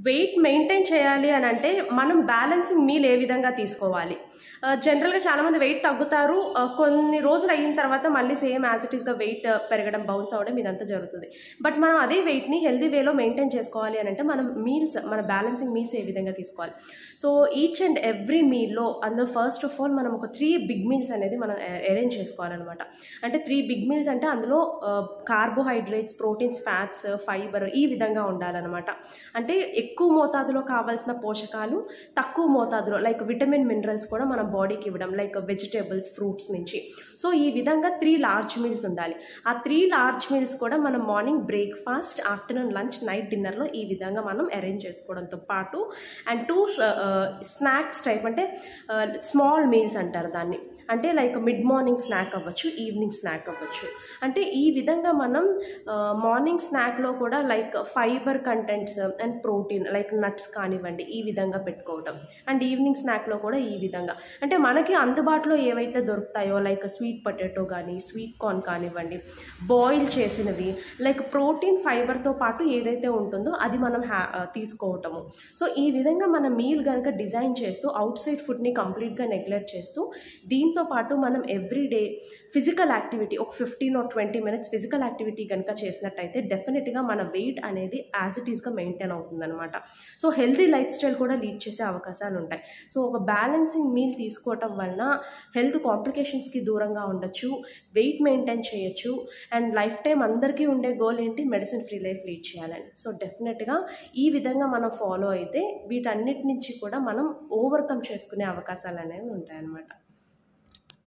Weight maintain చేయాలి అని అంటే మనం బ్యాలెన్సింగ్ మీల్ ఏ విధంగా తీసుకోవాలి. జనరల్గా చాలామంది వెయిట్ తగ్గుతారు, కొన్ని రోజులు అయిన తర్వాత మళ్ళీ సేమ్ యాజ్ ఇట్ ఈస్గా వెయిట్ పెరగడం, బౌన్స్ అవ్వడం ఇదంతా జరుగుతుంది. బట్ మనం అదే వెయిట్ని హెల్దీ వేలో మెయింటైన్ చేసుకోవాలి అని అంటే మనం మీల్స్, మన బ్యాలెన్సింగ్ మీల్స్ ఏ విధంగా తీసుకోవాలి. సో ఈచ్ అండ్ ఎవ్రీ మీల్లో అందులో ఫస్ట్ ఆఫ్ ఆల్ మనం ఒక 3 బిగ్ మీల్స్ అనేది మనం అరేంజ్ చేసుకోవాలన్నమాట. అంటే 3 బిగ్ మీల్స్ అంటే అందులో కార్బోహైడ్రేట్స్, ప్రోటీన్స్, ఫ్యాట్స్, ఫైబర్ ఈ విధంగా ఉండాలన్నమాట. అంటే ఎక్కువ మోతాదులో కావాల్సిన పోషకాలు తక్కువ మోతాదులో లైక్ విటమిన్, మినరల్స్ కూడా మన బాడీకి ఇవ్వడం, లైక్ వెజిటేబుల్స్, ఫ్రూట్స్ నుంచి. సో ఈ విధంగా 3 లార్జ్ మీల్స్ ఉండాలి. ఆ 3 లార్జ్ మీల్స్ కూడా మనం morning breakfast, afternoon lunch, night డిన్నర్లో ఈ విధంగా మనం అరేంజ్ చేసుకోవడంతో పాటు అండ్ 2 స్నాక్స్ టైప్ అంటే స్మాల్ మీల్స్ అంటారు దాన్ని. అంటే లైక్ మిడ్ మార్నింగ్ స్నాక్ అవ్వచ్చు, ఈవినింగ్ స్నాక్ అవ్వచ్చు. అంటే ఈ విధంగా మనం మార్నింగ్ స్నాక్లో కూడా like fibre contents and protein like nuts కానివ్వండి ఈ విధంగా పెట్టుకోవడం. అండ్ ఈవినింగ్ స్నాక్లో కూడా ఈ విధంగా అంటే మనకి అందుబాటులో ఏవైతే దొరుకుతాయో లైక్ స్వీట్ పొటాటో కానీ, స్వీట్ కార్న్ కానివ్వండి, బాయిల్ చేసినవి, లైక్ ప్రోటీన్ ఫైబర్తో పాటు ఏదైతే ఉంటుందో అది మనం తీసుకోవటము. సో ఈ విధంగా మన మీల్ కనుక డిజైన్ చేస్తూ అవుట్ సైడ్ ఫుడ్ని కంప్లీట్గా నెగ్లెక్ట్ చేస్తూ దీంతో పాటు మనం ఎవ్రీడే ఫిజికల్ యాక్టివిటీ ఒక 15 or 20 minutes ఫిజికల్ యాక్టివిటీ కనుక చేసినట్టయితే డెఫినెట్గా మన వెయిట్ అనేది యాజ్ ఇట్ ఈస్గా మెయింటైన్ అవుతుందన్నమాట. సో హెల్తీ లైఫ్ స్టైల్ కూడా లీడ్ చేసే అవకాశాలు ఉంటాయి. సో ఒక బ్యాలెన్సింగ్ మీల్ తీసుకోవటం వలన హెల్త్ కాంప్లికేషన్స్కి దూరంగా ఉండొచ్చు, వెయిట్ మెయింటైన్ చేయొచ్చు, అండ్ లైఫ్ టైం అందరికీ ఉండే గోల్ ఏంటి, మెడిసిన్ ఫ్రీ లైఫ్ లీడ్ చేయాలని. సో డెఫినెట్గా ఈ విధంగా మనం ఫాలో అయితే వీటన్నిటి నుంచి కూడా మనం ఓవర్కమ్ చేసుకునే అవకాశాలు అనేవి ఉంటాయన్నమాట.